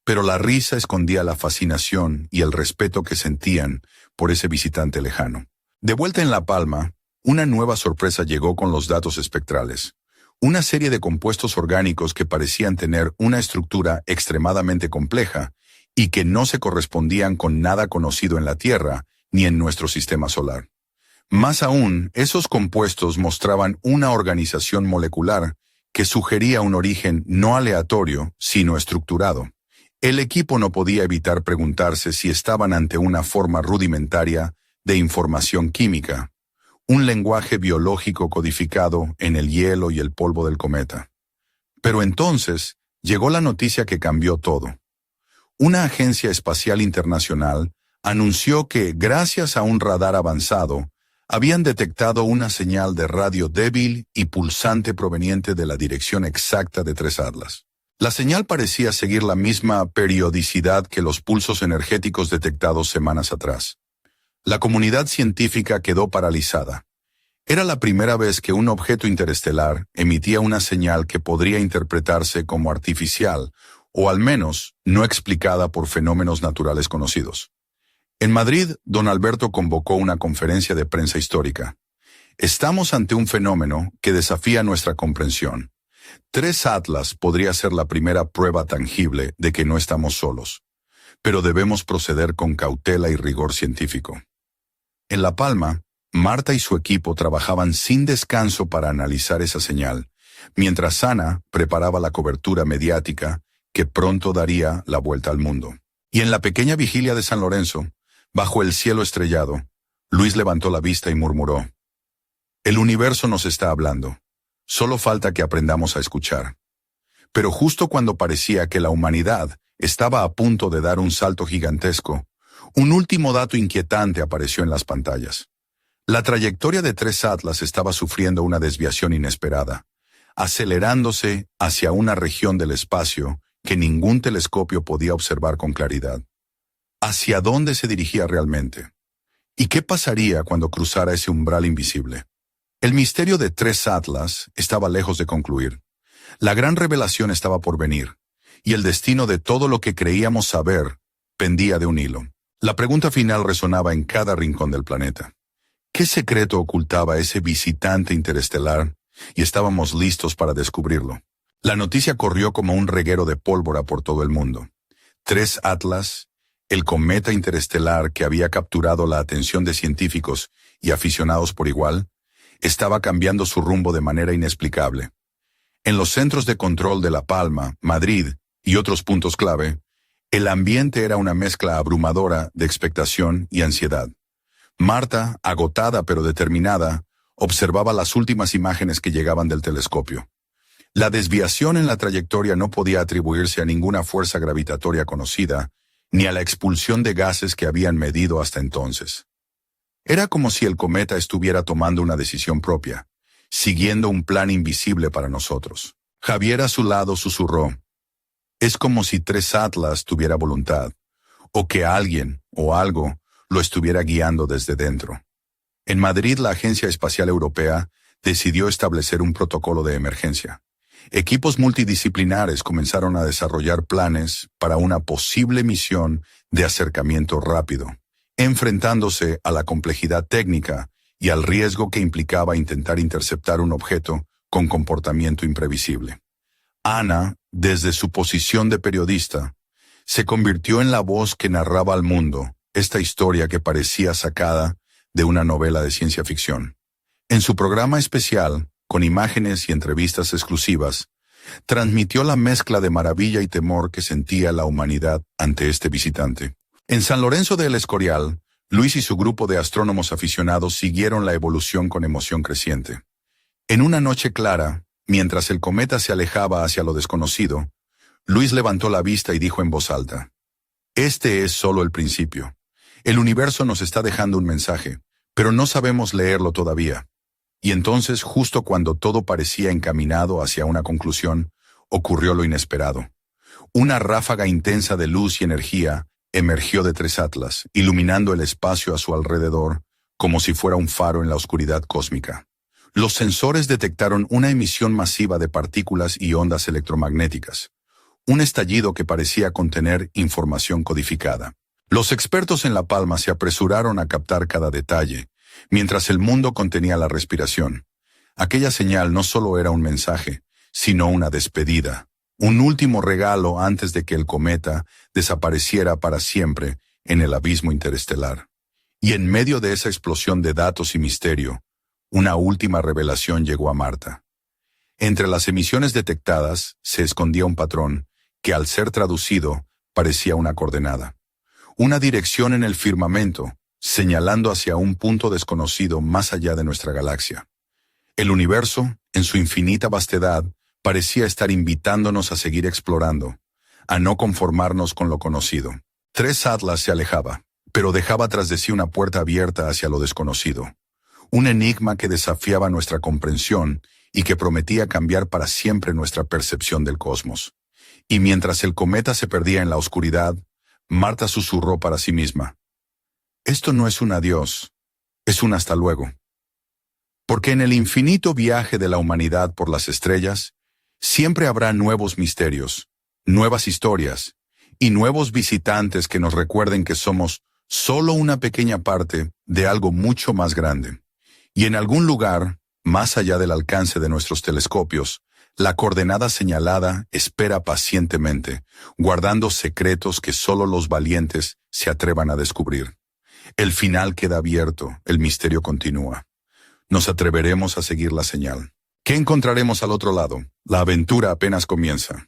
Pero la risa escondía la fascinación y el respeto que sentían por ese visitante lejano. De vuelta en La Palma, una nueva sorpresa llegó con los datos espectrales. Una serie de compuestos orgánicos que parecían tener una estructura extremadamente compleja y que no se correspondían con nada conocido en la Tierra ni en nuestro sistema solar. Más aún, esos compuestos mostraban una organización molecular que sugería un origen no aleatorio, sino estructurado. El equipo no podía evitar preguntarse si estaban ante una forma rudimentaria de información química, un lenguaje biológico codificado en el hielo y el polvo del cometa. Pero entonces llegó la noticia que cambió todo. Una agencia espacial internacional anunció que, gracias a un radar avanzado, habían detectado una señal de radio débil y pulsante proveniente de la dirección exacta de 3 Atlas. La señal parecía seguir la misma periodicidad que los pulsos energéticos detectados semanas atrás. La comunidad científica quedó paralizada. Era la primera vez que un objeto interestelar emitía una señal que podría interpretarse como artificial, o al menos no explicada por fenómenos naturales conocidos. En Madrid, don Alberto convocó una conferencia de prensa histórica. Estamos ante un fenómeno que desafía nuestra comprensión. 3 Atlas podría ser la primera prueba tangible de que no estamos solos, pero debemos proceder con cautela y rigor científico. En La Palma, Marta y su equipo trabajaban sin descanso para analizar esa señal, mientras Ana preparaba la cobertura mediática que pronto daría la vuelta al mundo. Y en la pequeña vigilia de San Lorenzo, bajo el cielo estrellado, Luis levantó la vista y murmuró: «El universo nos está hablando. Solo falta que aprendamos a escuchar». Pero justo cuando parecía que la humanidad estaba a punto de dar un salto gigantesco, un último dato inquietante apareció en las pantallas. La trayectoria de 3 Atlas estaba sufriendo una desviación inesperada, acelerándose hacia una región del espacio que ningún telescopio podía observar con claridad. ¿Hacia dónde se dirigía realmente? ¿Y qué pasaría cuando cruzara ese umbral invisible? El misterio de 3 Atlas estaba lejos de concluir. La gran revelación estaba por venir, y el destino de todo lo que creíamos saber pendía de un hilo. La pregunta final resonaba en cada rincón del planeta. ¿Qué secreto ocultaba ese visitante interestelar? Y estábamos listos para descubrirlo. La noticia corrió como un reguero de pólvora por todo el mundo. 3 Atlas, el cometa interestelar que había capturado la atención de científicos y aficionados por igual, estaba cambiando su rumbo de manera inexplicable. En los centros de control de La Palma, Madrid y otros puntos clave, el ambiente era una mezcla abrumadora de expectación y ansiedad. Marta, agotada pero determinada, observaba las últimas imágenes que llegaban del telescopio. La desviación en la trayectoria no podía atribuirse a ninguna fuerza gravitatoria conocida, ni a la expulsión de gases que habían medido hasta entonces. Era como si el cometa estuviera tomando una decisión propia, siguiendo un plan invisible para nosotros. Javier a su lado susurró: «Es como si 3 Atlas tuviera voluntad, o que alguien o algo lo estuviera guiando desde dentro». En Madrid, la Agencia Espacial Europea decidió establecer un protocolo de emergencia. Equipos multidisciplinares comenzaron a desarrollar planes para una posible misión de acercamiento rápido, enfrentándose a la complejidad técnica y al riesgo que implicaba intentar interceptar un objeto con comportamiento imprevisible. Ana, desde su posición de periodista, se convirtió en la voz que narraba al mundo esta historia que parecía sacada de una novela de ciencia ficción. En su programa especial, con imágenes y entrevistas exclusivas, transmitió la mezcla de maravilla y temor que sentía la humanidad ante este visitante. En San Lorenzo de El Escorial, Luis y su grupo de astrónomos aficionados siguieron la evolución con emoción creciente. En una noche clara, mientras el cometa se alejaba hacia lo desconocido, Luis levantó la vista y dijo en voz alta: «Este es solo el principio. El universo nos está dejando un mensaje, pero no sabemos leerlo todavía». Y entonces, justo cuando todo parecía encaminado hacia una conclusión, ocurrió lo inesperado. Una ráfaga intensa de luz y energía emergió de 3 Atlas, iluminando el espacio a su alrededor, como si fuera un faro en la oscuridad cósmica. Los sensores detectaron una emisión masiva de partículas y ondas electromagnéticas, un estallido que parecía contener información codificada. Los expertos en La Palma se apresuraron a captar cada detalle, mientras el mundo contenía la respiración. Aquella señal no solo era un mensaje, sino una despedida, un último regalo antes de que el cometa desapareciera para siempre en el abismo interestelar. Y en medio de esa explosión de datos y misterio, una última revelación llegó a Marta. Entre las emisiones detectadas se escondía un patrón que, al ser traducido, parecía una coordenada. Una dirección en el firmamento, señalando hacia un punto desconocido más allá de nuestra galaxia. El universo, en su infinita vastedad, parecía estar invitándonos a seguir explorando, a no conformarnos con lo conocido. 3 Atlas se alejaba, pero dejaba tras de sí una puerta abierta hacia lo desconocido. Un enigma que desafiaba nuestra comprensión y que prometía cambiar para siempre nuestra percepción del cosmos. Y mientras el cometa se perdía en la oscuridad, Marta susurró para sí misma: «Esto no es un adiós, es un hasta luego». Porque en el infinito viaje de la humanidad por las estrellas, siempre habrá nuevos misterios, nuevas historias y nuevos visitantes que nos recuerden que somos solo una pequeña parte de algo mucho más grande. Y en algún lugar, más allá del alcance de nuestros telescopios, la coordenada señalada espera pacientemente, guardando secretos que solo los valientes se atrevan a descubrir. El final queda abierto, el misterio continúa. Nos atreveremos a seguir la señal. ¿Qué encontraremos al otro lado? La aventura apenas comienza.